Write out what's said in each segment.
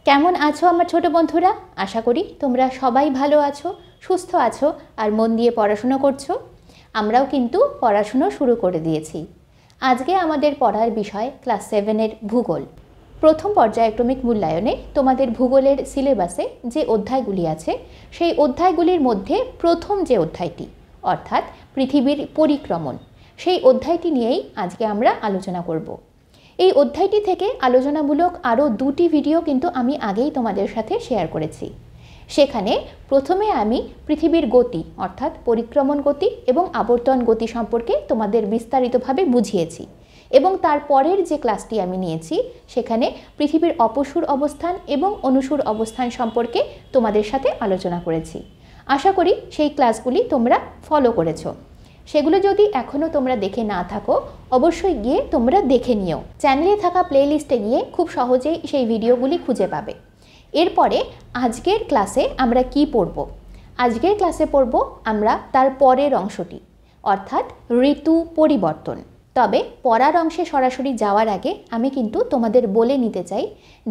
কেমন আছো আমার ছোট বন্ধুরা? আশা করি তোমরা সবাই ভালো আছো, সুস্থ আছো আর মন দিয়ে পড়াশোনা করছো। আমরাও কিন্তু পড়াশোনা শুরু করে দিয়েছি। আজকে আমাদের পড়ার বিষয় ক্লাস 7-এর ভূগোল। প্রথম পর্যায়ক্রমিক মূল্যায়নে তোমাদের ভূগোলের সিলেবাসে যে অধ্যায়গুলি আছে সেই অধ্যায়গুলির মধ্যে প্রথম যে অধ্যায়টি অর্থাৎ পৃথিবীর পরিক্রমণ, সেই অধ্যায়টি নিয়েই আজকে আমরা আলোচনা করব। এই অধ্যায়টি থেকে আলোচনামূলক আরও দুটি ভিডিও কিন্তু আমি আগেই তোমাদের সাথে শেয়ার করেছি। সেখানে প্রথমে আমি পৃথিবীর গতি অর্থাৎ পরিক্রমণ গতি এবং আবর্তন গতি সম্পর্কে তোমাদের বিস্তারিতভাবে বুঝিয়েছি এবং তারপরের যে ক্লাসটি আমি নিয়েছি সেখানে পৃথিবীর অপসূর অবস্থান এবং অনুসূর অবস্থান সম্পর্কে তোমাদের সাথে আলোচনা করেছি। আশা করি সেই ক্লাসগুলি তোমরা ফলো করেছো। সেগুলো যদি এখনও তোমরা দেখে না থাকো অবশ্যই গিয়ে তোমরা দেখে নিও। চ্যানেলে থাকা প্লেলিস্টে গিয়ে খুব সহজেই সেই ভিডিওগুলি খুঁজে পাবে। এরপরে আজকের ক্লাসে আমরা কি পড়ব? আজকের ক্লাসে পড়ব আমরা তার পরের অংশটি অর্থাৎ ঋতু পরিবর্তন। তবে পড়ার অংশে সরাসরি যাওয়ার আগে আমি কিন্তু তোমাদের বলে নিতে চাই,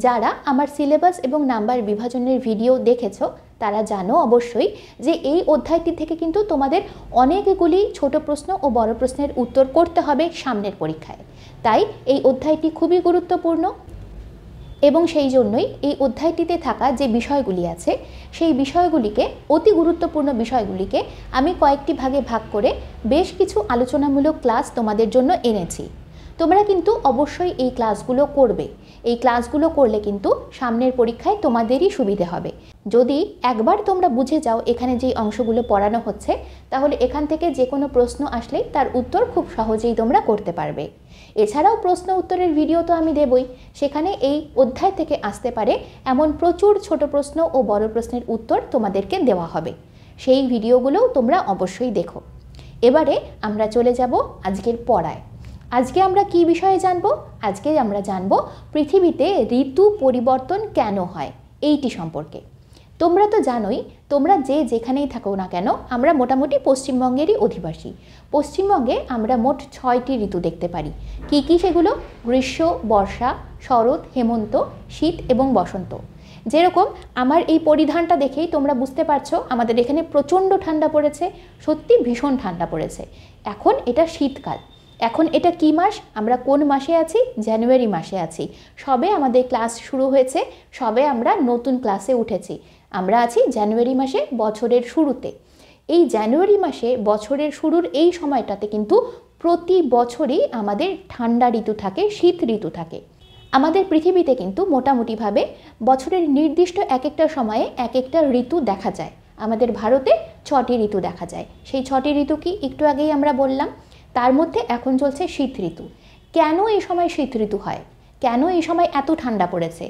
যারা আমার সিলেবাস এবং নাম্বার বিভাজনের ভিডিও দেখেছো তারা জানো অবশ্যই যে এই অধ্যায়টি থেকে কিন্তু তোমাদের অনেকগুলি ছোট প্রশ্ন ও বড় প্রশ্নের উত্তর করতে হবে সামনের পরীক্ষায়। তাই এই অধ্যায়টি খুবই গুরুত্বপূর্ণ এবং সেই জন্যই এই অধ্যায়টিতে থাকা যে বিষয়গুলি আছে সেই বিষয়গুলিকে, অতি গুরুত্বপূর্ণ বিষয়গুলিকে আমি কয়েকটি ভাগে ভাগ করে বেশ কিছু আলোচনামূলক ক্লাস তোমাদের জন্য এনেছি। তোমরা কিন্তু অবশ্যই এই ক্লাসগুলো করবে। এই ক্লাসগুলো করলে কিন্তু সামনের পরীক্ষায় তোমাদেরই সুবিধে হবে। যদি একবার তোমরা বুঝে যাও এখানে যেই অংশগুলো পড়ানো হচ্ছে, তাহলে এখান থেকে যে কোনো প্রশ্ন আসলেই তার উত্তর খুব সহজেই তোমরা করতে পারবে। এছাড়াও প্রশ্ন উত্তরের ভিডিও তো আমি দেবই, সেখানে এই অধ্যায় থেকে আসতে পারে এমন প্রচুর ছোট প্রশ্ন ও বড় প্রশ্নের উত্তর তোমাদেরকে দেওয়া হবে। সেই ভিডিওগুলোও তোমরা অবশ্যই দেখো। এবারে আমরা চলে যাব আজকের পড়ায়। আজকে আমরা কি বিষয়ে জানব? আজকে আমরা জানব পৃথিবীতে ঋতু পরিবর্তন কেন হয় এইটি সম্পর্কে। তোমরা তো জানোই, তোমরা যে যেখানেই থাকো না কেন আমরা মোটামুটি পশ্চিমবঙ্গেরই অধিবাসী। পশ্চিমবঙ্গে আমরা মোট 6টি ঋতু দেখতে পারি। কি কি সেগুলো? গ্রীষ্ম, বর্ষা, শরৎ, হেমন্ত, শীত এবং বসন্ত। যেরকম আমার এই পরিধানটা দেখেই তোমরা বুঝতে পারছো আমাদের এখানে প্রচণ্ড ঠান্ডা পড়েছে, সত্যি ভীষণ ঠান্ডা পড়েছে। এখন এটা শীতকাল। এখন এটা কি মাস? আমরা কোন মাসে আছি? জানুয়ারি মাসে আছি। সবে আমাদের ক্লাস শুরু হয়েছে, সবে আমরা নতুন ক্লাসে উঠেছি। আমরা আছি জানুয়ারি মাসে, বছরের শুরুতে। এই জানুয়ারি মাসে বছরের শুরুর এই সময়টাতে কিন্তু প্রতি বছরই আমাদের ঠান্ডা ঋতু থাকে, শীত ঋতু থাকে। আমাদের পৃথিবীতে কিন্তু মোটামুটিভাবে বছরের নির্দিষ্ট এক একটা সময়ে এক একটা ঋতু দেখা যায়। আমাদের ভারতে 6টি ঋতু দেখা যায়। সেই 6টি ঋতু কি একটু আগেই আমরা বললাম। তার মধ্যে এখন চলছে শীত ঋতু। কেন এই সময় শীত ঋতু হয়? কেন এই সময় এত ঠান্ডা পড়েছে?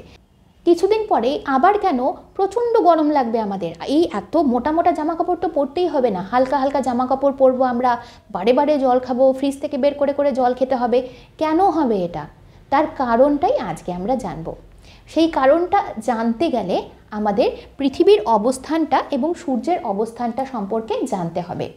কিছুদিন পরেই আবার কেন প্রচণ্ড গরম লাগবে আমাদের? এই এত মোটা মোটা জামা কাপড় তো পরতেই হবে না, হালকা হালকা জামা কাপড় পরবো আমরা, বারে বারে জল খাবো, ফ্রিজ থেকে বের করে করে জল খেতে হবে। কেন হবে এটা? তার কারণটাই আজকে আমরা জানব। সেই কারণটা জানতে গেলে আমাদের পৃথিবীর অবস্থানটা এবং সূর্যের অবস্থানটা সম্পর্কে জানতে হবে।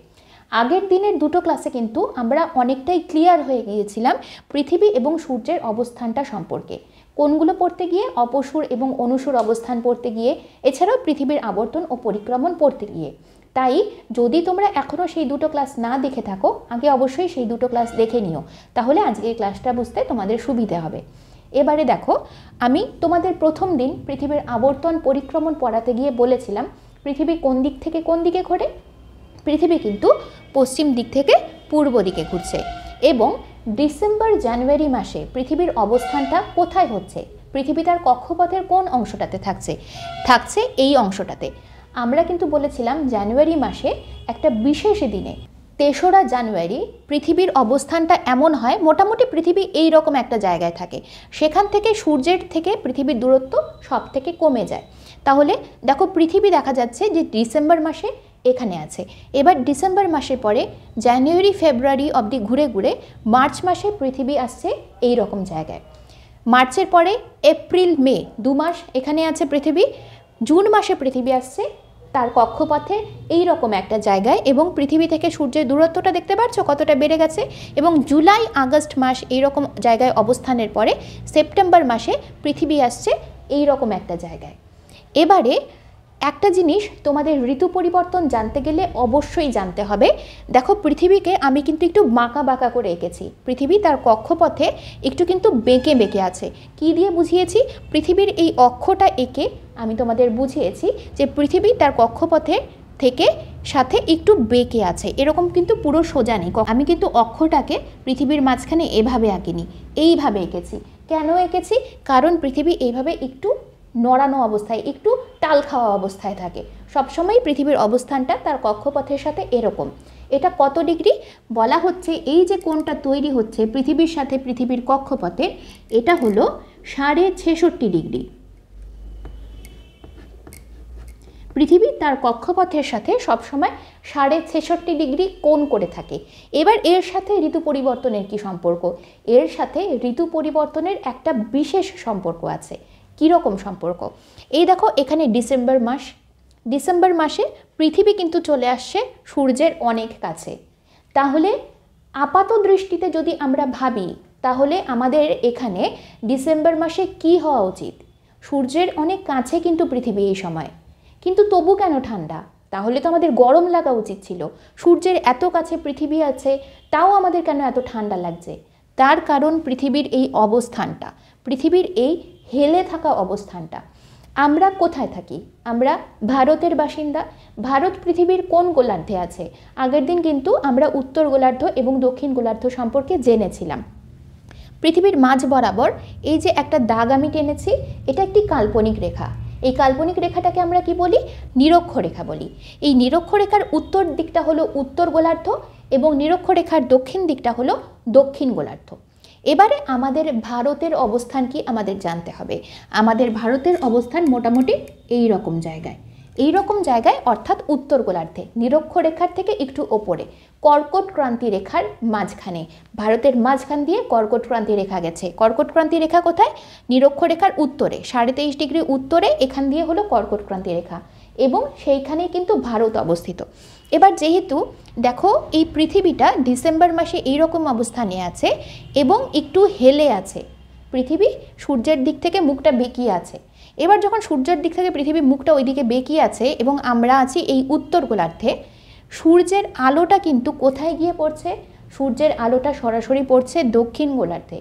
আগের দিনের দুটো ক্লাসে কিন্তু আমরা অনেকটাই ক্লিয়ার হয়ে গিয়েছিলাম পৃথিবী এবং সূর্যের অবস্থানটা সম্পর্কে। কোনগুলো পড়তে গিয়ে? অপসূর এবং অনুসূর অবস্থান পড়তে গিয়ে, এছাড়াও পৃথিবীর আবর্তন ও পরিক্রমণ পড়তে গিয়ে। তাই যদি তোমরা এখনও সেই দুটো ক্লাস না দেখে থাকো, আগে অবশ্যই সেই দুটো ক্লাস দেখে নিও, তাহলে আজকের ক্লাসটা বুঝতে তোমাদের সুবিধে হবে। এবারে দেখো, আমি তোমাদের প্রথম দিন পৃথিবীর আবর্তন পরিক্রমণ পড়াতে গিয়ে বলেছিলাম পৃথিবী কোন দিক থেকে কোন দিকে ঘোরে? পৃথিবী কিন্তু পশ্চিম দিক থেকে পূর্ব দিকে ঘুরছে। এবং ডিসেম্বর জানুয়ারি মাসে পৃথিবীর অবস্থানটা কোথায় হচ্ছে? পৃথিবী তার কক্ষপথের কোন অংশটাতে থাকছে এই অংশটাতে। আমরা কিন্তু বলেছিলাম জানুয়ারি মাসে একটা বিশেষ দিনে 3রা জানুয়ারি পৃথিবীর অবস্থানটা এমন হয়, মোটামুটি পৃথিবী এই রকম একটা জায়গায় থাকে। সেখান থেকে সূর্যের থেকে পৃথিবীর দূরত্ব সব থেকে কমে যায়। তাহলে দেখো পৃথিবী দেখা যাচ্ছে যে ডিসেম্বর মাসে এখানে আছে। এবার ডিসেম্বর মাসের পরে জানুয়ারি ফেব্রুয়ারি অবধি ঘুরে ঘুরে মার্চ মাসে পৃথিবী আসছে এই রকম জায়গায়। মার্চের পরে এপ্রিল মে 2 মাস এখানে আছে পৃথিবী। জুন মাসে পৃথিবী আসছে তার কক্ষপথে এই রকম একটা জায়গায়, এবং পৃথিবী থেকে সূর্যের দূরত্বটা দেখতে পাচ্ছ কতটা বেড়ে গেছে। এবং জুলাই আগস্ট মাস এই রকম জায়গায় অবস্থানের পরে সেপ্টেম্বর মাসে পৃথিবী আসছে এই রকম একটা জায়গায়। এবারে একটা জিনিস তোমাদের ঋতু পরিবর্তন জানতে গেলে অবশ্যই জানতে হবে, দেখো পৃথিবীকে আমি কিন্তু একটু বাঁকা বাঁকা করে এঁকেছি। পৃথিবী তার কক্ষপথে একটু কিন্তু বেঁকে বেঁকে আছে। কি দিয়ে বুঝিয়েছি? পৃথিবীর এই অক্ষটা এঁকে আমি তোমাদের বুঝিয়েছি যে পৃথিবী তার কক্ষপথে থেকে সাথে একটু বেঁকে আছে, এরকম কিন্তু পুরো সোজা নেই। আমি কিন্তু অক্ষটাকে পৃথিবীর মাঝখানে এভাবে আঁকিনি, এইভাবে এঁকেছি। কেন এঁকেছি? কারণ পৃথিবী এইভাবে একটু নড়ানো অবস্থায়, একটু টাল খাওয়া অবস্থায় থাকে। সবসময় পৃথিবীর অবস্থানটা তার কক্ষপথের সাথে এরকম। এটা কত ডিগ্রি? বলা হচ্ছে এই যে কোণটা তৈরি হচ্ছে পৃথিবীর সাথে পৃথিবীর কক্ষপথের, এটা হলো 66.5 ডিগ্রি। পৃথিবী তার কক্ষপথের সাথে সবসময় 66.5 ডিগ্রি কোণ করে থাকে। এবার এর সাথে ঋতু পরিবর্তনের কি সম্পর্ক? এর সাথে ঋতু পরিবর্তনের একটা বিশেষ সম্পর্ক আছে। কীরকম সম্পর্ক? এই দেখো এখানে ডিসেম্বর মাস। ডিসেম্বর মাসে পৃথিবী কিন্তু চলে আসছে সূর্যের অনেক কাছে। তাহলে আপাত দৃষ্টিতে যদি আমরা ভাবি, তাহলে আমাদের এখানে ডিসেম্বর মাসে কি হওয়া উচিত? সূর্যের অনেক কাছে কিন্তু পৃথিবী এই সময়, কিন্তু তবু কেন ঠান্ডা? তাহলে তো আমাদের গরম লাগা উচিত ছিল। সূর্যের এত কাছে পৃথিবী আছে, তাও আমাদের কেন এত ঠান্ডা লাগছে? তার কারণ পৃথিবীর এই অবস্থানটা, পৃথিবীর এই হেলে থাকা অবস্থানটা। আমরা কোথায় থাকি? আমরা ভারতের বাসিন্দা। ভারত পৃথিবীর কোন গোলার্ধে আছে? আগের দিন কিন্তু আমরা উত্তর গোলার্ধ এবং দক্ষিণ গোলার্ধ সম্পর্কে জেনেছিলাম। পৃথিবীর মাঝ বরাবর এই যে একটা দাগ আমি টেনেছি, এটা একটি কাল্পনিক রেখা। এই কাল্পনিক রেখাটাকে আমরা কি বলি? নিরক্ষরেখা বলি। এই নিরক্ষরেখার উত্তর দিকটা হলো উত্তর গোলার্ধ এবং নিরক্ষরেখার দক্ষিণ দিকটা হলো দক্ষিণ গোলার্ধ। এবারে আমাদের ভারতের অবস্থান কি আমাদের জানতে হবে। আমাদের ভারতের অবস্থান মোটামুটি এই রকম জায়গায়, এই রকম জায়গায়, অর্থাৎ উত্তর গোলার্ধে, নিরক্ষরেখার থেকে একটু ওপরে, কর্কট ক্রান্তি রেখার মাঝখানে। ভারতের মাঝখান দিয়ে কর্কট ক্রান্তি রেখা গেছে। কর্কট ক্রান্তি রেখা কোথায়? নিরক্ষরেখার উত্তরে, 23.5 ডিগ্রি উত্তরে এখান দিয়ে হলো কর্কট ক্রান্তি রেখা, এবং সেইখানেই কিন্তু ভারত অবস্থিত। এবার যেহেতু দেখো এই পৃথিবীটা ডিসেম্বর মাসে এইরকম অবস্থানে আছে এবং একটু হেলে আছে, পৃথিবী সূর্যের দিক থেকে মুখটা বেঁকিয়ে আছে। এবার যখন সূর্যের দিক থেকে পৃথিবী মুখটা ওইদিকে বেঁকিয়ে আছে এবং আমরা আছি এই উত্তর গোলার্ধে, সূর্যের আলোটা কিন্তু কোথায় গিয়ে পড়ছে? সূর্যের আলোটা সরাসরি পড়ছে দক্ষিণ গোলার্ধে,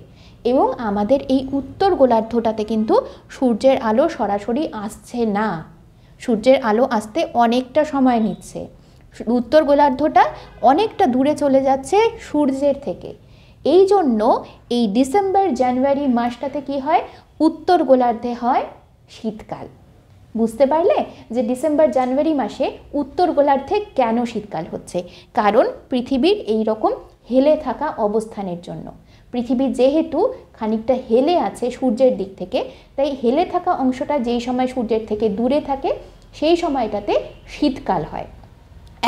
এবং আমাদের এই উত্তর গোলার্ধটাতে কিন্তু সূর্যের আলো সরাসরি আসছে না। সূর্যের আলো আসতে অনেকটা সময় নিচ্ছে। উত্তর গোলার্ধটা অনেকটা দূরে চলে যাচ্ছে সূর্যের থেকে। এই জন্য এই ডিসেম্বর জানুয়ারি মাসটাতে কি হয়? উত্তর গোলার্ধে হয় শীতকাল। বুঝতে পারলে যে ডিসেম্বর জানুয়ারি মাসে উত্তর গোলার্ধে কেন শীতকাল হচ্ছে? কারণ পৃথিবীর এই রকম হেলে থাকা অবস্থানের জন্য। পৃথিবী যেহেতু খানিকটা হেলে আছে সূর্যের দিক থেকে, তাই হেলে থাকা অংশটা যেই সময় সূর্যের থেকে দূরে থাকে সেই সময়টাতে শীতকাল হয়।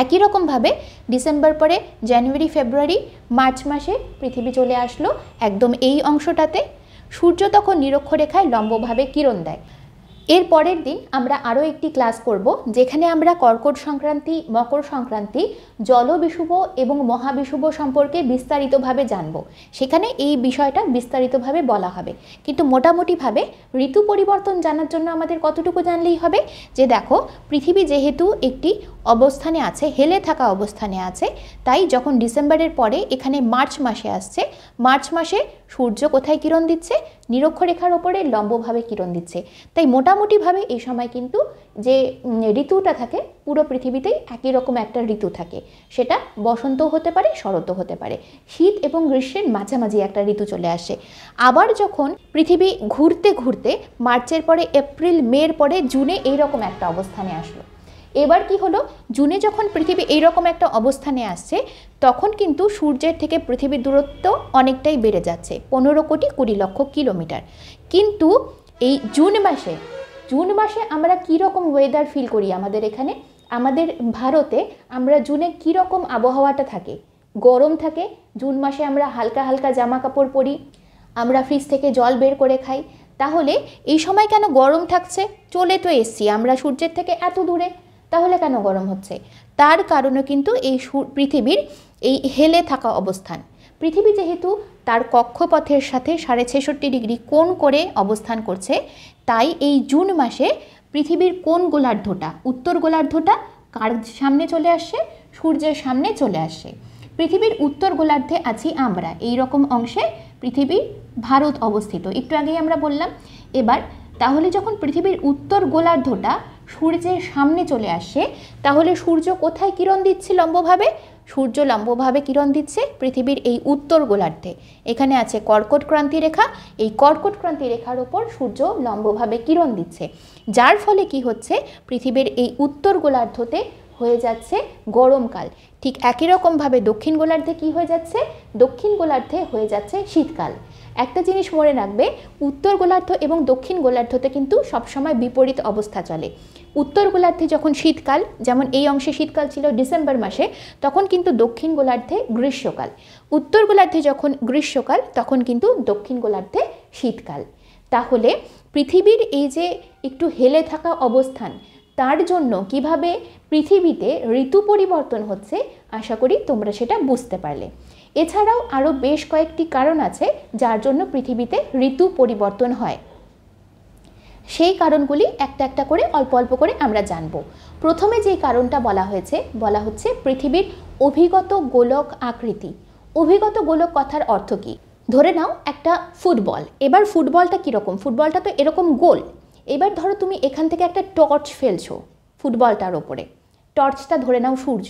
একই রকমভাবে ডিসেম্বর পরে জানুয়ারি, ফেব্রুয়ারি, মার্চ মাসে পৃথিবী চলে আসলো একদম এই অংশটাতে। সূর্য তখন নিরক্ষরেখায় লম্বভাবে কিরণ দেয়। এর পরের দিন আমরা আরও একটি ক্লাস করব, যেখানে আমরা কর্কট সংক্রান্তি, মকর সংক্রান্তি, জলবিষুব এবং মহাবিষুব সম্পর্কে বিস্তারিতভাবে জানব। সেখানে এই বিষয়টা বিস্তারিতভাবে বলা হবে। কিন্তু মোটামুটিভাবে ঋতু পরিবর্তন জানার জন্য আমাদের কতটুকু জানলেই হবে যে দেখো পৃথিবী যেহেতু একটি অবস্থানে আছে, হেলে থাকা অবস্থানে আছে, তাই যখন ডিসেম্বরের পরে এখানে মার্চ মাসে আসছে, মার্চ মাসে সূর্য কোথায় কিরণ দিচ্ছে? নিরক্ষরেখার ওপরে লম্বভাবে কিরণ দিচ্ছে। তাই মোটামুটিভাবে এই সময় কিন্তু যে ঋতুটা থাকে পুরো পৃথিবীতেই একই রকম একটা ঋতু থাকে। সেটা বসন্তও হতে পারে, শরৎও হতে পারে। শীত এবং গ্রীষ্মের মাঝামাঝি একটা ঋতু চলে আসে। আবার যখন পৃথিবী ঘুরতে ঘুরতে মার্চের পরে এপ্রিল, মের পরে জুনে এইরকম একটা অবস্থানে আসলো। এবার কি হলো? জুনে যখন পৃথিবী এইরকম একটা অবস্থানে আসছে, তখন কিন্তু সূর্যের থেকে পৃথিবীর দূরত্ব অনেকটাই বেড়ে যাচ্ছে, 15,20,00,000 কিলোমিটার। কিন্তু এই জুন মাসে আমরা কীরকম ওয়েদার ফিল করি? আমাদের এখানে, আমাদের ভারতে আমরা জুনে কীরকম আবহাওয়াটা থাকে? গরম থাকে। জুন মাসে আমরা হালকা হালকা জামা কাপড় পরি, আমরা ফ্রিজ থেকে জল বের করে খাই। তাহলে এই সময় কেন গরম থাকছে? চলে তো এসছি আমরা সূর্যের থেকে এত দূরে, তাহলে কেন গরম হচ্ছে? তার কারণে কিন্তু এই পৃথিবীর এই হেলে থাকা অবস্থান। পৃথিবী যেহেতু তার কক্ষপথের সাথে 66.5 ডিগ্রি কোণ করে অবস্থান করছে, তাই এই জুন মাসে পৃথিবীর কোন গোলার্ধটা, উত্তর গোলার্ধটা কার সামনে চলে আসছে? সূর্যের সামনে চলে আসছে। পৃথিবীর উত্তর গোলার্ধে আছি আমরা, এই রকম অংশে পৃথিবীর ভারত অবস্থিত, একটু আগেই আমরা বললাম। এবার তাহলে যখন পৃথিবীর উত্তর গোলার্ধটা সূর্যের সামনে চলে আসছে, তাহলে সূর্য কোথায় কিরণ দিচ্ছে লম্বভাবে? সূর্য লম্বভাবে কিরণ দিচ্ছে পৃথিবীর এই উত্তর গোলার্ধে। এখানে আছে কর্কট ক্রান্তি রেখা, এই কর্কট ক্রান্তি রেখার ওপর সূর্য লম্বভাবে কিরণ দিচ্ছে, যার ফলে কি হচ্ছে, পৃথিবীর এই উত্তর গোলার্ধতে হয়ে যাচ্ছে গরমকাল। ঠিক একই রকমভাবে দক্ষিণ গোলার্ধে কি হয়ে যাচ্ছে? দক্ষিণ গোলার্ধে হয়ে যাচ্ছে শীতকাল। একটা জিনিস মনে রাখবে, উত্তর গোলার্ধ এবং দক্ষিণ গোলার্ধতে কিন্তু সবসময় বিপরীত অবস্থা চলে। উত্তর গোলার্ধে যখন শীতকাল, যেমন এই অংশে শীতকাল ছিল ডিসেম্বর মাসে, তখন কিন্তু দক্ষিণ গোলার্ধে গ্রীষ্মকাল। উত্তর গোলার্ধে যখন গ্রীষ্মকাল, তখন কিন্তু দক্ষিণ গোলার্ধে শীতকাল। তাহলে পৃথিবীর এই যে একটু হেলে থাকা অবস্থান, তার জন্য কিভাবে পৃথিবীতে ঋতু পরিবর্তন হচ্ছে, আশা করি তোমরা সেটা বুঝতে পারলে। এছাড়াও আরও বেশ কয়েকটি কারণ আছে যার জন্য পৃথিবীতে ঋতু পরিবর্তন হয়। সেই কারণগুলি একটা একটা করে অল্প অল্প করে আমরা জানব। প্রথমে যে কারণটা বলা হচ্ছে পৃথিবীর অভিগত গোলক আকৃতি। অভিগত গোলক কথার অর্থ কী? ধরে নাও একটা ফুটবল। এবার ফুটবলটা কীরকম? ফুটবলটা তো এরকম গোল। এবার ধরো তুমি এখান থেকে একটা টর্চ ফেলছো ফুটবলটার ওপরে, টর্চটা ধরে নাও সূর্য।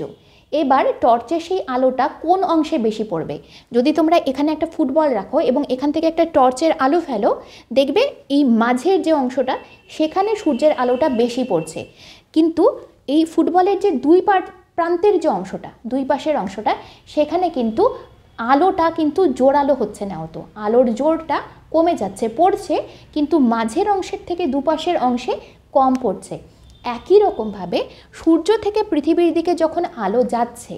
এবার টর্চের সেই আলোটা কোন অংশে বেশি পড়বে? যদি তোমরা এখানে একটা ফুটবল রাখো এবং এখান থেকে একটা টর্চের আলো ফেলো, দেখবে এই মাঝের যে অংশটা, সেখানে সূর্যের আলোটা বেশি পড়ছে। কিন্তু এই ফুটবলের যে দুই প্রান্তের যে অংশটা, দুই পাশের অংশটা, সেখানে কিন্তু আলোটা কিন্তু জোরালো হচ্ছে না, অত আলোর জোরটা কমে যাচ্ছে, পড়ছে, কিন্তু মাঝের অংশের থেকে দুপাশের অংশে কম পড়ছে। একই রকমভাবে সূর্য থেকে পৃথিবীর দিকে যখন আলো যাচ্ছে,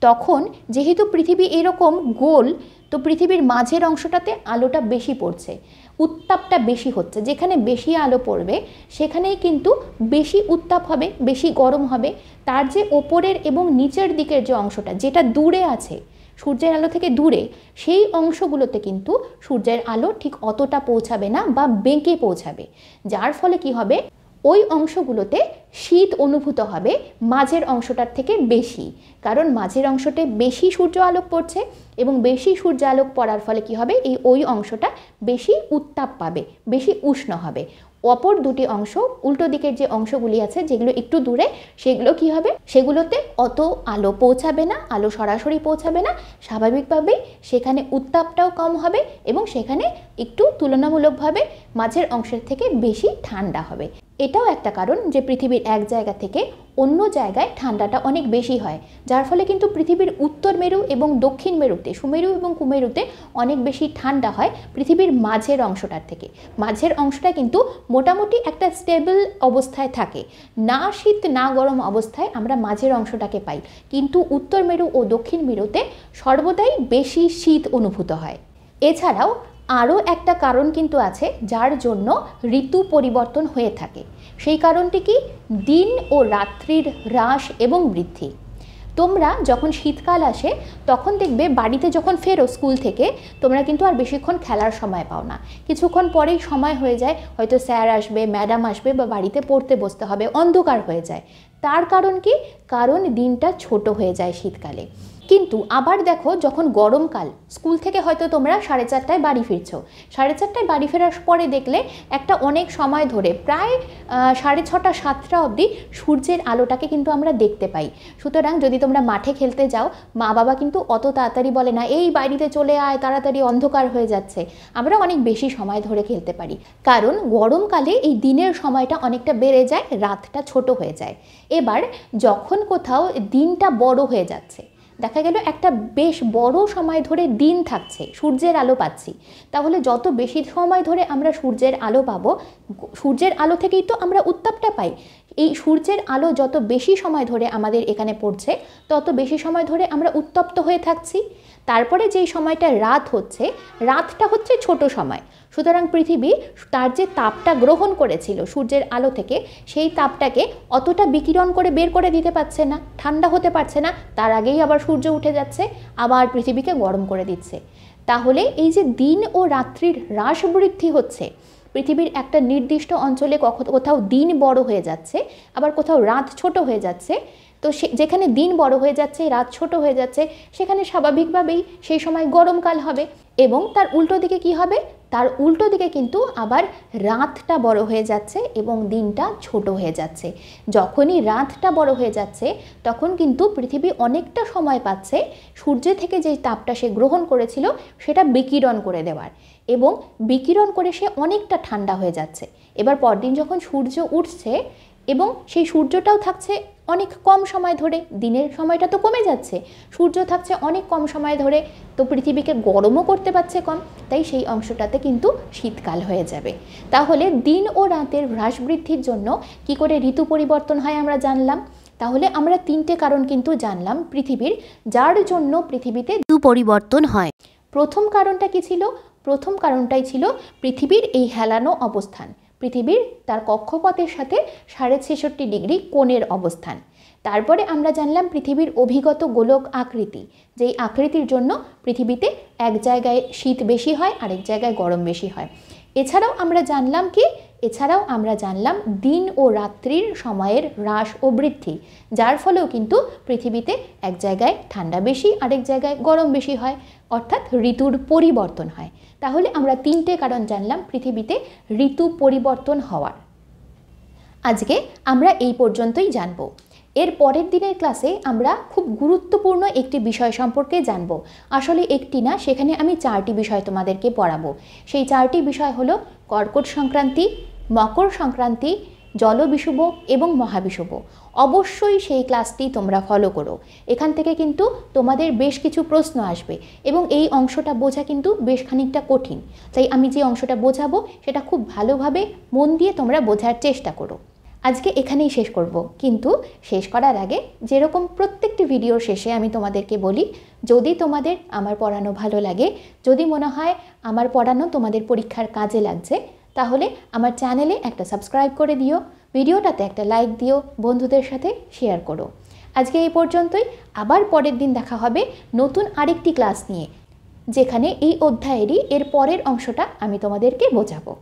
তখন যেহেতু পৃথিবী এরকম গোল, তো পৃথিবীর মাঝের অংশটাতে আলোটা বেশি পড়ছে, উত্তাপটা বেশি হচ্ছে। যেখানে বেশি আলো পড়বে সেখানেই কিন্তু বেশি উত্তাপ হবে, বেশি গরম হবে। তার যে ওপরের এবং নিচের দিকের যে অংশটা, যেটা দূরে আছে সূর্যের আলো থেকে দূরে, সেই অংশগুলোতে কিন্তু সূর্যের আলো ঠিক অতটা পৌঁছাবে না বা বেঁকে পৌঁছাবে, যার ফলে কি হবে, ওই অংশগুলোতে শীত অনুভূত হবে মাঝের অংশটার থেকে বেশি। কারণ মাঝের অংশতে বেশি সূর্য আলোক পড়ছে এবং বেশি সূর্য আলোক পড়ার ফলে কি হবে, ওই অংশটা বেশি উত্তাপ পাবে, বেশি উষ্ণ হবে। অপর দুটি অংশ, উল্টো দিকের যে অংশগুলি আছে যেগুলো একটু দূরে, সেগুলো কি হবে, সেগুলোতে অত আলো পৌঁছাবে না, আলো সরাসরি পৌঁছাবে না। স্বাভাবিকভাবেই সেখানে উত্তাপটাও কম হবে এবং সেখানে একটু তুলনামূলকভাবে মাঝের অংশের থেকে বেশি ঠান্ডা হবে। এটাও একটা কারণ যে পৃথিবীর এক জায়গা থেকে অন্য জায়গায় ঠান্ডাটা অনেক বেশি হয়, যার ফলে কিন্তু পৃথিবীর উত্তর মেরু এবং দক্ষিণ মেরুতে, সুমেরু এবং কুমেরুতে অনেক বেশি ঠান্ডা হয় পৃথিবীর মাঝের অংশটার থেকে। মাঝের অংশটা কিন্তু মোটামুটি একটা স্টেবল অবস্থায় থাকে, না শীত না গরম অবস্থায় আমরা মাঝের অংশটাকে পাই, কিন্তু উত্তর মেরু ও দক্ষিণ মেরুতে সর্বদাই বেশি শীত অনুভূত হয়। এছাড়াও আরও একটা কারণ কিন্তু আছে যার জন্য ঋতু পরিবর্তন হয়ে থাকে। সেই কারণটি কি? দিন ও রাত্রির হ্রাস এবং বৃদ্ধি। তোমরা যখন শীতকাল আসে তখন দেখবে বাড়িতে যখন ফেরো স্কুল থেকে, তোমরা কিন্তু আর বেশিক্ষণ খেলার সময় পাও না, কিছুক্ষণ পরেই সময় হয়ে যায়, হয়তো স্যার আসবে, ম্যাডাম আসবে, বা বাড়িতে পড়তে বসতে হবে, অন্ধকার হয়ে যায়। তার কারণ কি? কারণ দিনটা ছোট হয়ে যায় শীতকালে। কিন্তু আবার দেখো, যখন গরমকাল, স্কুল থেকে হয়তো তোমরা 4:30টায় বাড়ি ফিরছো, 4:30টায় বাড়ি ফেরার পরে দেখলে একটা অনেক সময় ধরে, প্রায় 6:30 7টা অবধি সূর্যের আলোটাকে কিন্তু আমরা দেখতে পাই। সুতরাং যদি তোমরা মাঠে খেলতে যাও, মা বাবা কিন্তু অত তাড়াতাড়ি বলে না, এই বাড়িতে চলে আয়, তাড়াতাড়ি অন্ধকার হয়ে যাচ্ছে। আমরা অনেক বেশি সময় ধরে খেলতে পারি, কারণ গরমকালে এই দিনের সময়টা অনেকটা বেড়ে যায়, রাতটা ছোট হয়ে যায়। এবার যখন কোথাও দিনটা বড় হয়ে যাচ্ছে, দেখা গেল একটা বেশ বড় সময় ধরে দিন থাকছে, সূর্যের আলো পাচ্ছি, তাহলে যত বেশি সময় ধরে আমরা সূর্যের আলো পাবো, সূর্যের আলো থেকেই তো আমরা উত্তাপটা পাই, এই সূর্যের আলো যত বেশি সময় ধরে আমাদের এখানে পড়ছে, তত বেশি সময় ধরে আমরা উত্তপ্ত হয়ে থাকছি। তারপরে যেই সময়টা রাত হচ্ছে, রাতটা হচ্ছে ছোট সময়, সুতরাং পৃথিবী তার যে তাপটা গ্রহণ করেছিল সূর্যের আলো থেকে, সেই তাপটাকে অতটা বিকিরণ করে বের করে দিতে পারছে না, ঠান্ডা হতে পারছে না, তার আগেই আবার সূর্য উঠে যাচ্ছে, আবার পৃথিবীকে গরম করে দিচ্ছে। তাহলে এই যে দিন ও রাত্রির হ্রাস বৃদ্ধি হচ্ছে, পৃথিবীর একটা নির্দিষ্ট অঞ্চলে কোথাও দিন বড় হয়ে যাচ্ছে, আবার কোথাও রাত ছোট হয়ে যাচ্ছে। তো যেখানে দিন বড় হয়ে যাচ্ছে, রাত ছোট হয়ে যাচ্ছে, সেখানে স্বাভাবিকভাবেই সেই সময় গরমকাল হবে। এবং তার উল্টো দিকে কি হবে? তার উল্টো দিকে কিন্তু আবার রাতটা বড় হয়ে যাচ্ছে এবং দিনটা ছোট হয়ে যাচ্ছে। যখনই রাতটা বড় হয়ে যাচ্ছে তখন কিন্তু পৃথিবী অনেকটা সময় পাচ্ছে সূর্য থেকে যেই তাপটা সে গ্রহণ করেছিল সেটা বিকিরণ করে দেওয়ার, এবং বিকিরণ করে সে অনেকটা ঠান্ডা হয়ে যাচ্ছে। এবার পরদিন যখন সূর্য উঠছে এবং সেই সূর্যটাও থাকছে অনেক কম সময় ধরে, দিনের সময়টা তো কমে যাচ্ছে, সূর্য থাকছে অনেক কম সময় ধরে, তো পৃথিবীকে গরমও করতে পারছে কম, তাই সেই অংশটাতে কিন্তু শীতকাল হয়ে যাবে। তাহলে দিন ও রাতের হ্রাস বৃদ্ধির জন্য কি করে ঋতু পরিবর্তন হয় আমরা জানলাম। তাহলে আমরা তিনটে কারণ কিন্তু জানলাম পৃথিবীর, যার জন্য পৃথিবীতে ঋতু পরিবর্তন হয়। প্রথম কারণটা কি ছিল? প্রথম কারণটাই ছিল পৃথিবীর এই হেলানো অবস্থান, পৃথিবীর তার কক্ষপথের সাথে 66.5 ডিগ্রি কোণের অবস্থান। তারপরে আমরা জানলাম পৃথিবীর অভিগত গোলক আকৃতি, যেই আকৃতির জন্য পৃথিবীতে এক জায়গায় শীত বেশি হয়, আরেক জায়গায় গরম বেশি হয়। এছাড়াও আমরা জানলাম কি? এছাড়াও আমরা জানলাম দিন ও রাত্রির সময়ের হ্রাস ও বৃদ্ধি, যার ফলেও কিন্তু পৃথিবীতে এক জায়গায় ঠান্ডা বেশি, আরেক জায়গায় গরম বেশি হয়, অর্থাৎ ঋতুর পরিবর্তন হয়। তাহলে আমরা তিনটে কারণ জানলাম পৃথিবীতে ঋতু পরিবর্তন হওয়ার। আজকে আমরা এই পর্যন্তই জানব। এর পরের দিনের ক্লাসে আমরা খুব গুরুত্বপূর্ণ একটি বিষয় সম্পর্কে জানব। আসলে একটি না, সেখানে আমি 4টি বিষয় তোমাদেরকে পড়াবো। সেই 4টি বিষয় হলো কর্কট সংক্রান্তি, মকর সংক্রান্তি, জলবিষুব এবং মহাবিষুব। অবশ্যই সেই ক্লাসটি তোমরা ফলো করো। এখান থেকে কিন্তু তোমাদের বেশ কিছু প্রশ্ন আসবে এবং এই অংশটা বোঝা কিন্তু বেশ খানিকটা কঠিন, তাই আমি যে অংশটা বোঝাবো সেটা খুব ভালোভাবে মন দিয়ে তোমরা বোঝার চেষ্টা করো। আজকে এখানেই শেষ করব, কিন্তু শেষ করার আগে যেরকম প্রত্যেকটি ভিডিওর শেষে আমি তোমাদেরকে বলি, যদি তোমাদের আমার পড়ানো ভালো লাগে, যদি মনে হয় আমার পড়ানো তোমাদের পরীক্ষার কাজে লাগছে, তাহলে আমার চ্যানেলে একটা সাবস্ক্রাইব করে দিও, ভিডিওটাতে একটা লাইক দিও, বন্ধুদের সাথে শেয়ার করো। আজকে এই পর্যন্তই। আবার পরের দিন দেখা হবে নতুন আরেকটি ক্লাস নিয়ে, যেখানে এই অধ্যায়েরই এর পরের অংশটা আমি তোমাদেরকে বোঝাবো।